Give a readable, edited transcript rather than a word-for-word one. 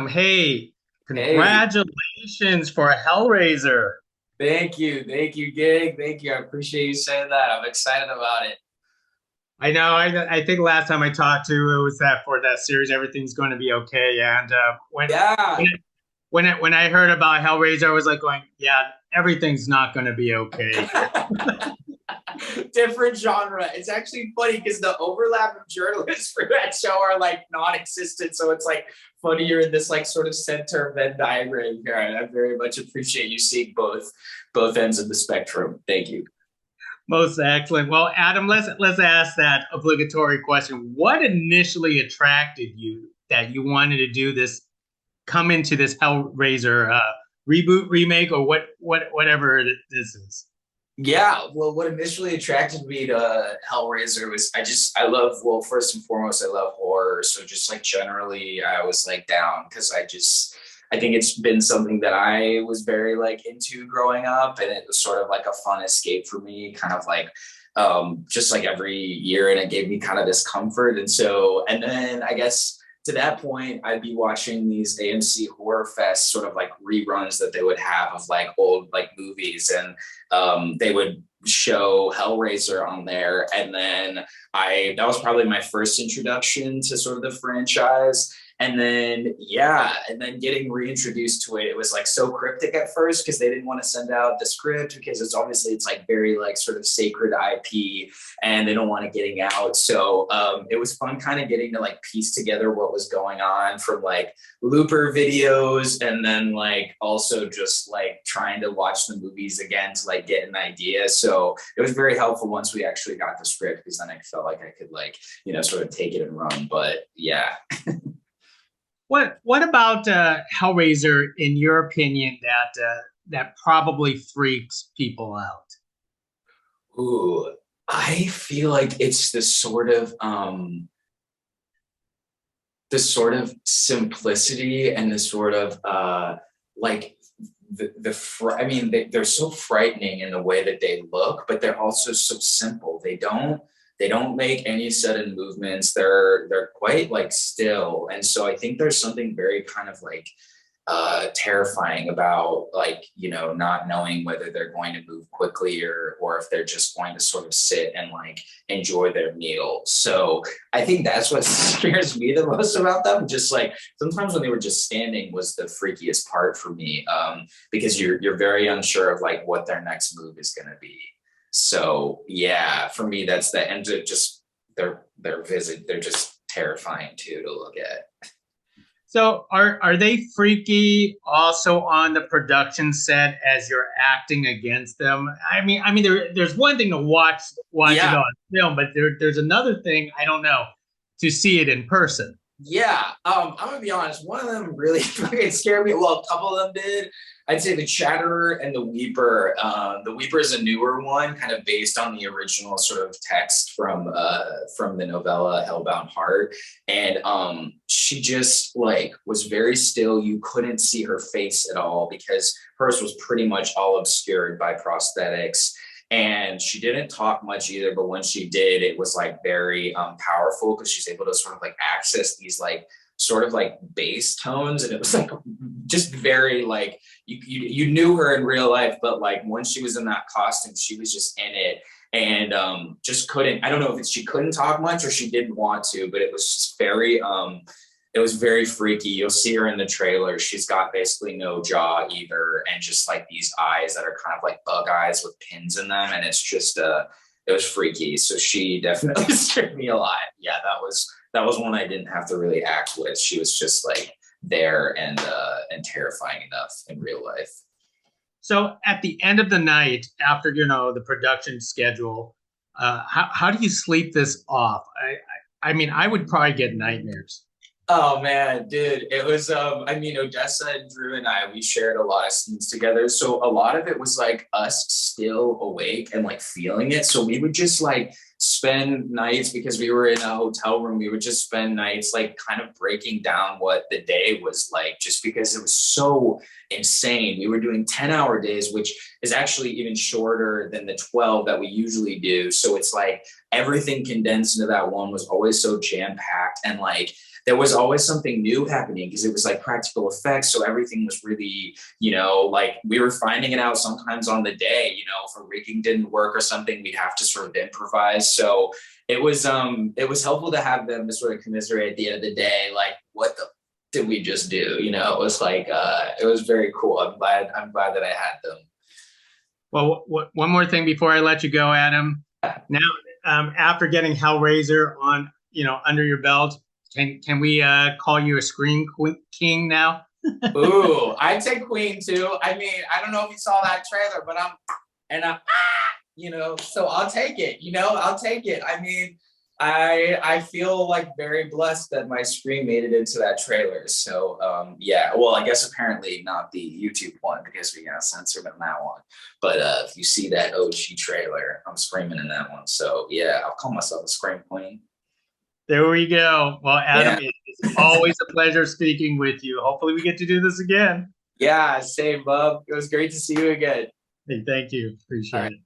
Adam. Hey, Hey, congratulations for Hellraiser. thank you, Gig. Thank you. I appreciate you saying that. I'm excited about it. I know. I think last time I talked to you, it was that for that series, everything's going to be okay. And Yeah, when I heard about Hellraiser, I was like going, yeah, everything's not going to be okay. different genre. It's actually funny because the overlap of journalists for that show are like non-existent. So it's like funnier in this like sort of center Venn diagram here. And I very much appreciate you seeing both ends of the spectrum. Thank you. Most excellent. Well, Adam, let's ask that obligatory question. What initially attracted you that you wanted to do this, come into this Hellraiser reboot, remake, or whatever this is? Yeah, well, what initially attracted me to Hellraiser was I love, well, first and foremost, I love horror. So just like generally, I was like down because I think it's been something that I was very like into growing up, and it was sort of like a fun escape for me, kind of like just like every year, and it gave me kind of this comfort. And so, and then I guess to that point, I'd be watching these AMC Horror Fest sort of like reruns that they would have of like old like movies, and they would show Hellraiser on there. And then that was probably my first introduction to sort of the franchise. And then, yeah, and then getting reintroduced to it, it was like so cryptic at first because they didn't want to send out the script because it's like very like sort of sacred IP, and they don't want it getting out. So it was fun kind of getting to like piece together what was going on from like looper videos, and then like also just like trying to watch the movies again to like get an idea. So it was very helpful once we actually got the script, because then I felt like I could like, sort of take it and run. But yeah. What about Hellraiser, in your opinion, that probably freaks people out? Ooh, I feel like it's the sort of simplicity and the sort of like I mean, they're so frightening in the way that they look, but they're also so simple. They don't make any sudden movements. They're quite like still. And so I think there's something very kind of like terrifying about, like, not knowing whether they're going to move quickly, or if they're just going to sort of sit and like enjoy their meal. So I think that's what scares me the most about them. Just like sometimes when they were just standing was the freakiest part for me, because you're very unsure of like what their next move is going to be. So yeah, for me that's the end of just their visit. They're just terrifying too to look at. So are they freaky also on the production set as you're acting against them? I mean, there's one thing to watch it Yeah, on film, but there's another thing, I don't know, to see it in person. yeah. I'm gonna be honest. One of them really fucking scared me. Well, a couple of them did. I'd say the Chatterer and the Weeper. The Weeper is a newer one, kind of based on the original sort of text from the novella Hellbound Heart. And she just like was very still. You couldn't see her face at all because hers was pretty much all obscured by prosthetics, and she didn't talk much either, but when she did, it was like very powerful because she's able to sort of like access these like sort of like bass tones, and it was like just very like you knew her in real life, but like once she was in that costume, she was just in it. And just couldn't, I don't know if she couldn't talk much or she didn't want to, but it was just very it was very freaky. You'll see her in the trailer. She's got basically no jaw either, and just like these eyes that are kind of like bug eyes with pins in them, and it's just it was freaky. So she definitely scared me a lot. Yeah, that was one I didn't have to really act with. She was just like there, and terrifying enough in real life. So at the end of the night, after the production schedule, how do you sleep this off? I mean, I would probably get nightmares. Oh man, dude, it was I mean, Odessa and Drew and I, we shared a lot of scenes together. So a lot of it was like us still awake and like feeling it. So we would just like spend nights, because we were in a hotel room, we would just spend nights like kind of breaking down what the day was like, just because it was so insane. We were doing 10-hour days, which is actually even shorter than the 12 that we usually do. So it's like everything condensed into that one was always so jam-packed, and like there was always something new happening because it was like practical effects. So everything was really, like we were finding it out sometimes on the day, if a rigging didn't work or something, we'd have to sort of improvise. So it was helpful to have them to sort of commiserate at the end of the day, like what the did we just do? It was like, it was very cool. I'm glad that I had them. Well, one more thing before I let you go, Adam. Now, after getting Hellraiser on, under your belt, can we call you a screen king now? Ooh, I'd say queen too. I mean, I don't know if you saw that trailer, but so I'll take it. I'll take it. I mean, I feel like very blessed that my screen made it into that trailer. So yeah, well, I guess apparently not the YouTube one because we got censored in that one. But if you see that OG trailer, I'm screaming in that one. So yeah, I'll call myself a scream queen. There we go. Well, Adam, it's always a pleasure speaking with you. Hopefully we get to do this again. Yeah, same, bub. It was great to see you again. Hey, thank you. Appreciate it.